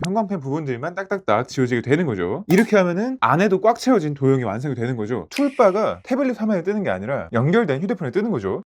형광펜 부분들만 딱딱딱 지워지게 되는 거죠. 이렇게 하면은 안에도 꽉 채워진 도형이 완성이 되는 거죠. 툴바가 태블릿 화면에 뜨는 게 아니라 연결된 휴대폰에 뜨는 거죠.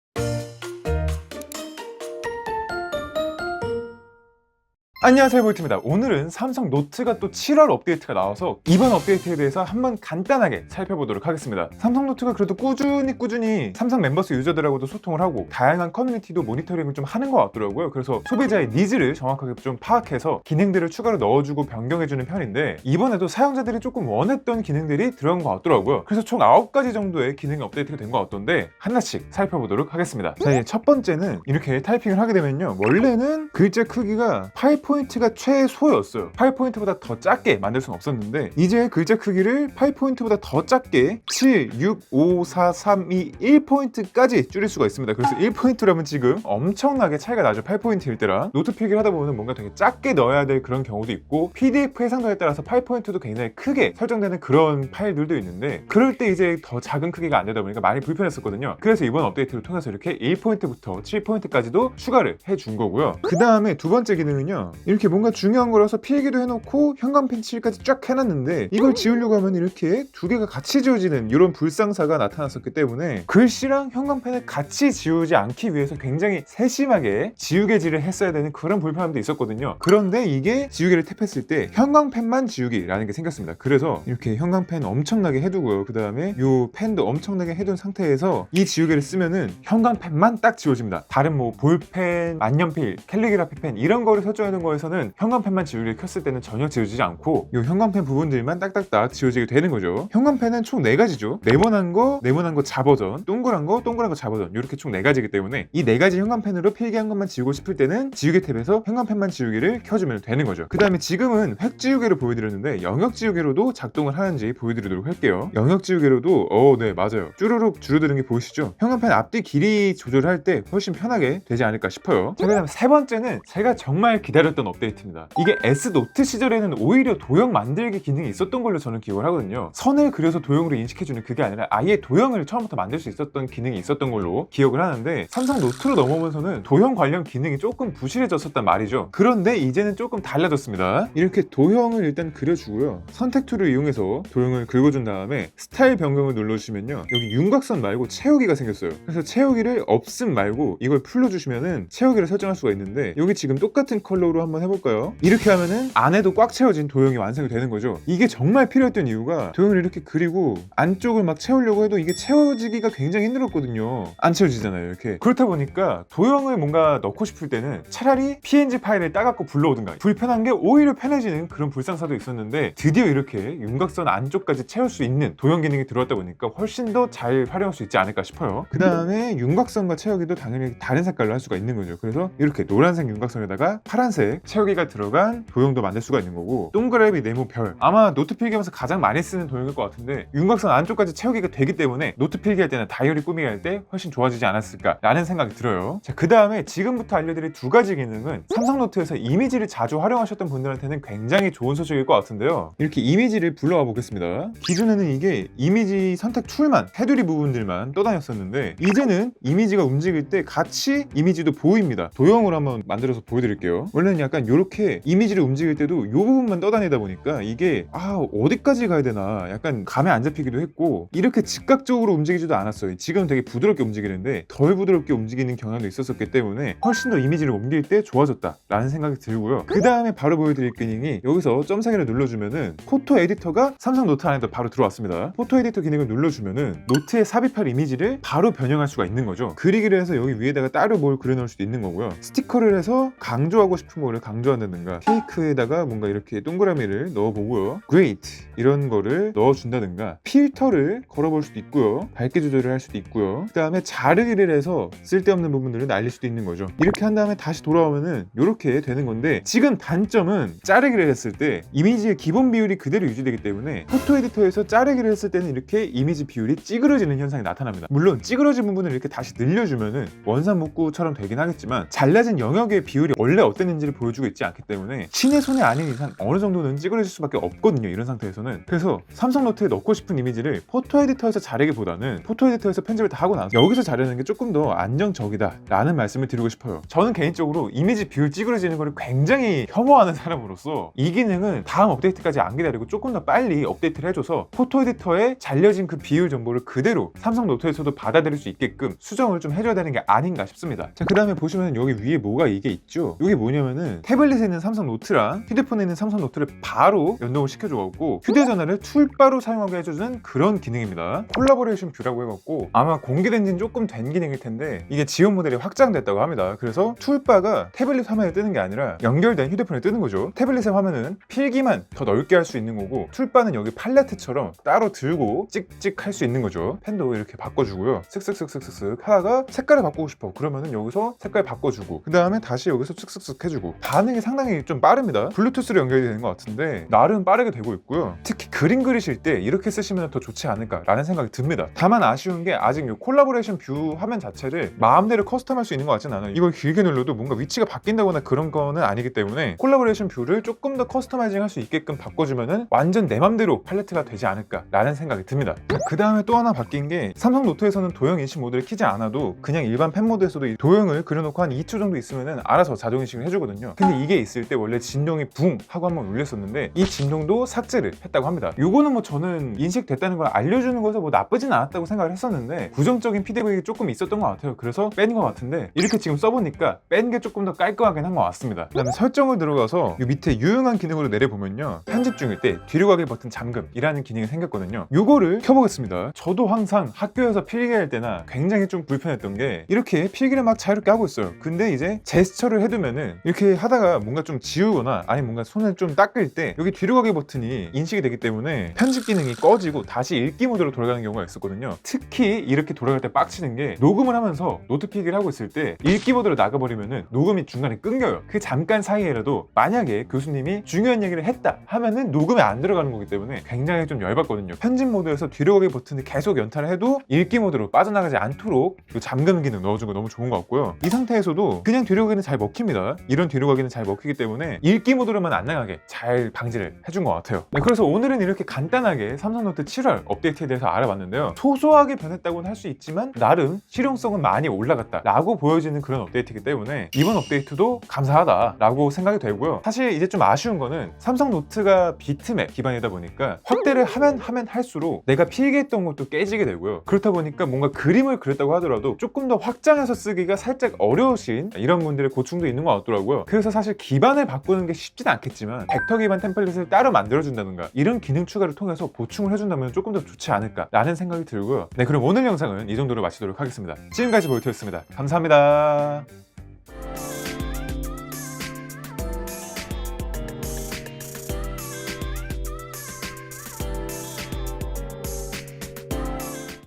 안녕하세요, 볼트입니다. 오늘은 삼성 노트가 또 7월 업데이트가 나와서 이번 업데이트에 대해서 한번 간단하게 살펴보도록 하겠습니다. 삼성 노트가 그래도 꾸준히 삼성 멤버스 유저들하고도 소통을 하고 다양한 커뮤니티도 모니터링을 좀 하는 것 같더라고요. 그래서 소비자의 니즈를 정확하게 좀 파악해서 기능들을 추가로 넣어주고 변경해주는 편인데, 이번에도 사용자들이 조금 원했던 기능들이 들어간 것 같더라고요. 그래서 총 9가지 정도의 기능이 업데이트가 된 것 같던데 하나씩 살펴보도록 하겠습니다. 자, 이제 첫 번째는 이렇게 타이핑을 하게 되면요, 원래는 글자 크기가 8포인트가 최소였어요. 8포인트보다 더 작게 만들 수는 없었는데, 이제 글자 크기를 8포인트보다 더 작게 7, 6, 5, 4, 3, 2, 1포인트까지 줄일 수가 있습니다. 그래서 1포인트라면 지금 엄청나게 차이가 나죠. 8포인트일 때랑. 노트 필기를 하다 보면 뭔가 되게 작게 넣어야 될 그런 경우도 있고, PDF 해상도에 따라서 8포인트도 굉장히 크게 설정되는 그런 파일들도 있는데, 그럴 때 이제 더 작은 크기가 안 되다 보니까 많이 불편했었거든요. 그래서 이번 업데이트를 통해서 이렇게 1포인트부터 7포인트까지도 추가를 해준 거고요. 그 다음에 두 번째 기능은요, 이렇게 뭔가 중요한 거라서 필기도 해놓고 형광펜 칠까지 쫙 해놨는데, 이걸 지우려고 하면 이렇게 두 개가 같이 지워지는 이런 불상사가 나타났었기 때문에 글씨랑 형광펜을 같이 지우지 않기 위해서 굉장히 세심하게 지우개질을 했어야 되는 그런 불편함도 있었거든요. 그런데 이게 지우개를 탭했을 때 형광펜만 지우기라는 게 생겼습니다. 그래서 이렇게 형광펜 엄청나게 해두고요, 그 다음에 이 펜도 엄청나게 해둔 상태에서 이 지우개를 쓰면은 형광펜만 딱 지워집니다. 다른 뭐 볼펜, 만년필, 캘리그라피 펜 이런 거를 설정해둔 거에서는 형광펜만 지우개를 켰을 때는 전혀 지워지지 않고 이 형광펜 부분들만 딱딱딱 지워지게 되는 거죠. 형광펜은 총 4가지죠. 네모난 거 자버전, 동그란 거 자버전, 이렇게 총 4가지이기 때문에 이 4가지 형광펜으로 필기한 것만 지우고 싶을 때는 지우개 탭에서 형광펜만 지우기를 켜주면 되는 거죠. 그 다음에 지금은 획 지우개로 보여드렸는데 영역 지우개로도 작동을 하는지 보여드리도록 할게요. 영역 지우개로도 네, 맞아요. 쭈루룩 줄어드는 게 보이시죠? 형광펜 앞뒤 길이 조절할 때 훨씬 편하게 되지 않을까 싶어요. 자, 그 다음에 세 번째는 제가 정말 기다렸던 업데이트입니다. 이게 S노트 시절에는 오히려 도형 만들기 기능이 있었던 걸로 저는 기억을 하거든요. 선을 그려서 도형으로 인식해주는 그게 아니라 아예 도형을 처음부터 만들 수 있었던 기능이 있었던 걸로 기억을 하는데, 삼성 노트로 넘어오면서는 도형 관련 기능이 조금 부실해졌었단 말이죠. 그런데 이제는 조금 달라졌습니다. 이렇게 도형을 일단 그려주고요, 선택 툴을 이용해서 도형을 긁어준 다음에 스타일 변경을 눌러주시면요, 여기 윤곽선 말고 채우기가 생겼어요. 그래서 채우기를 없음 말고 이걸 풀러주시면은 채우기를 설정할 수가 있는데, 여기 지금 똑같은 컬러로 한번 해볼까요? 이렇게 하면은 안에도 꽉 채워진 도형이 완성이 되는 거죠. 이게 정말 필요했던 이유가, 도형을 이렇게 그리고 안쪽을 막 채우려고 해도 이게 채워지기가 굉장히 힘들었거든요. 안 채워지잖아요, 이렇게. 그렇다 보니까 도형을 뭔가 넣고 싶을 때는 차라리 PNG 파일을 따갖고 불러오든가, 불편한 게 오히려 편해지는 그런 불상사도 있었는데, 드디어 이렇게 윤곽선 안쪽까지 채울 수 있는 도형 기능이 들어왔다 보니까 훨씬 더 잘 활용할 수 있지 않을까 싶어요. 그 다음에 윤곽선과 채우기도 당연히 다른 색깔로 할 수가 있는 거죠. 그래서 이렇게 노란색 윤곽선에다가 파란색 채우기가 들어간 도형도 만들 수가 있는 거고, 동그라미, 네모, 별, 아마 노트 필기하면서 가장 많이 쓰는 도형일 것 같은데, 윤곽선 안쪽까지 채우기가 되기 때문에 노트 필기할 때나 다이어리 꾸미기 할 때 훨씬 좋아지지 않았을까 라는 생각이 들어요. 자, 그 다음에 지금부터 알려드릴 2가지 기능은 삼성 노트에서 이미지를 자주 활용하셨던 분들한테는 굉장히 좋은 소식일 것 같은데요, 이렇게 이미지를 불러와 보겠습니다. 기존에는 이게 이미지 선택 툴만, 테두리 부분들만 떠다녔었는데, 이제는 이미지가 움직일 때 같이 이미지도 보입니다. 도형으로 한번 만들어서 보여드릴게요. 원래는 약간 이렇게 이미지를 움직일 때도 이 부분만 떠다니다 보니까 이게 어디까지 가야 되나 약간 감에 안 잡히기도 했고, 이렇게 즉각적으로 움직이지도 않았어요. 지금 되게 부드럽게 움직이는데 덜 부드럽게 움직이는 경향도 있었기 때문에 훨씬 더 이미지를 옮길 때 좋아졌다 라는 생각이 들고요. 그 다음에 바로 보여드릴 기능이, 여기서 점상에를 눌러주면은 포토 에디터가 삼성 노트 안에도 바로 들어왔습니다. 포토 에디터 기능을 눌러주면은 노트에 삽입할 이미지를 바로 변형할 수가 있는 거죠. 그리기를 해서 여기 위에다가 따로 뭘 그려놓을 수도 있는 거고요, 스티커를 해서 강조하고 싶은 거를 강조한다든가, 케이크에다가 뭔가 이렇게 동그라미를 넣어보고요, Great 이런 거를 넣어준다든가, 필터를 걸어볼 수도 있고요, 밝기 조절을 할 수도 있고요, 그 다음에 자르기를 해서 쓸데없는 부분들을 날릴 수도 있는 거죠. 이렇게 한 다음에 다시 돌아오면은 이렇게 되는 건데, 지금 단점은 자르기를 했을 때 이미지의 기본 비율이 그대로 유지되기 때문에 포토 에디터에서 자르기를 했을 때는 이렇게 이미지 비율이 찌그러지는 현상이 나타납니다. 물론 찌그러진 부분을 이렇게 다시 늘려주면은 원산복구처럼 되긴 하겠지만, 잘라진 영역의 비율이 원래 어땠는지를 보여주고 있지 않기 때문에 신의 손이 아닌 이상 어느 정도는 찌그러질 수밖에 없거든요, 이런 상태에서는. 그래서 삼성 노트에 넣고 싶은 이미지를 포토 에디터에서 자르기보다는 포토 에디터에서 편집을 다 하고 나서 여기서 자르는 게 조금 더 안정적이다 라는 말씀을 드리고 싶어요. 저는 개인적으로 이미지 비율 찌그러지는 걸 굉장히 혐오하는 사람으로서 이 기능은 다음 업데이트까지 안 기다리고 조금 더 빨리 업데이트를 해줘서 포토 에디터에 잘려진 그 비율 정보를 그대로 삼성 노트에서도 받아들일 수 있게끔 수정을 좀 해줘야 되는 게 아닌가 싶습니다. 자, 그 다음에 보시면 여기 위에 뭐가 이게 있죠. 이게 뭐냐면은 태블릿에 있는 삼성 노트랑 휴대폰에 있는 삼성 노트를 바로 연동을 시켜줘갖고 휴대전화를 툴바로 사용하게 해주는 그런 기능입니다. 콜라보레이션 뷰라고 해갖고 아마 공개된 지는 조금 된 기능일 텐데 이게 지원 모델이 확장됐다고 합니다. 그래서 툴바가 태블릿 화면에 뜨는 게 아니라 연결된 휴대폰에 뜨는 거죠. 태블릿의 화면은 필기만 더 넓게 할 수 있는 거고 툴바는 여기 팔레트처럼 따로 들고 찍찍 할 수 있는 거죠. 펜도 이렇게 바꿔주고요. 슥슥슥슥슥 하다가 색깔을 바꾸고 싶어 그러면은 여기서 색깔 바꿔주고 그 다음에 다시 여기서 슥슥슥 해주고 반응이 상당히 좀 빠릅니다. 블루투스로 연결이 되는 것 같은데 나름 빠르게 되고 있고요. 특히 그림 그리실 때 이렇게 쓰시면 더 좋지 않을까라는 생각이 듭니다. 다만 아쉬운 게 아직 이 콜라보레이션 뷰 화면 자체를 마음대로 커스텀할 수 있는 것 같진 않아요. 이걸 길게 눌러도 뭔가 위치가 바뀐다거나 그런 거는 아니기 때문에 콜라보레이션 뷰를 조금 더 커스터마이징 할 수 있게끔 바꿔주면은 완전 내 맘대로 팔레트가 되지 않을까라는 생각이 듭니다. 그 다음에 또 하나 바뀐 게 삼성 노트에서는 도형 인식 모드를 키지 않아도 그냥 일반 펜 모드에서도 이 도형을 그려놓고 한 2초 정도 있으면은 알아서 자동 인식을 해주거든요. 근데 이게 있을 때 원래 진동이 붕 하고 한번 울렸었는데 이 진동도 삭제를 했다고 합니다. 요거는 뭐 저는 인식됐다는 걸 알려주는 거에서 뭐 나쁘진 않았다고 생각을 했었는데 부정적인 피드백이 조금 있었던 것 같아요. 그래서 뺀 것 같은데 이렇게 지금 써보니까 뺀 게 조금 더 깔끔하긴 한 것 같습니다. 그 다음에 설정을 들어가서 이 밑에 유용한 기능으로 내려보면요, 편집 중일 때 뒤로 가기 버튼 잠금이라는 기능이 생겼거든요. 요거를 켜보겠습니다. 저도 항상 학교에서 필기할 때나 굉장히 좀 불편했던 게 이렇게 필기를 막 자유롭게 하고 있어요. 근데 이제 제스처를 해두면은 이렇게 하다가 뭔가 좀 지우거나 아니 뭔가 손을 좀 닦을 때 여기 뒤로 가기 버튼이 인식이 되기 때문에 편집 기능이 꺼지고 다시 읽기 모드로 돌아가는 경우가 있었거든요. 특히 이렇게 돌아갈 때 빡치는 게 녹음을 하면서 노트 필기를 하고 있을 때 읽기 모드로 나가버리면은 녹음이 중간에 끊겨요. 그 잠깐 사이에라도 만약에 교수님이 중요한 얘기를 했다 하면은 녹음에 안 들어가는 거기 때문에 굉장히 좀 열받거든요. 편집 모드에서 뒤로 가기 버튼을 계속 연타를 해도 읽기 모드로 빠져나가지 않도록 그 잠금 기능 넣어준 거 너무 좋은 것 같고요. 이 상태에서도 그냥 뒤로 가기는 잘 먹힙니다. 이런 뒤로 가기는 잘 먹히기 때문에 읽기 모드로만 안 나가게 잘 방지를 해준 것 같아요. 네, 그래서 오늘은 이렇게 간단하게 삼성노트 7월 업데이트에 대해서 알아봤는데요. 소소하게 변했다고는 할 수 있지만 나름 실용성은 많이 올라갔다 라고 보여지는 그런 업데이트이기 때문에 이번 업데이트도 감사하다 라고 생각이 되고요. 사실 이제 좀 아쉬운 거는 삼성 노트가 비트맵 기반이다 보니까 확대를 하면 할수록 내가 필기했던 것도 깨지게 되고요. 그렇다 보니까 뭔가 그림을 그렸다고 하더라도 조금 더 확장해서 쓰기가 살짝 어려우신 이런 분들의 고충도 있는 것 같더라고요. 그래서 사실 기반을 바꾸는 게 쉽진 않겠지만 벡터 기반 템플릿을 따로 만들어준다든가 이런 기능 추가를 통해서 보충을 해준다면 조금 더 좋지 않을까라는 생각이 들고요. 네, 그럼 오늘 영상은 이 정도로 마치도록 하겠습니다. 지금까지 볼트였습니다. 감사합니다.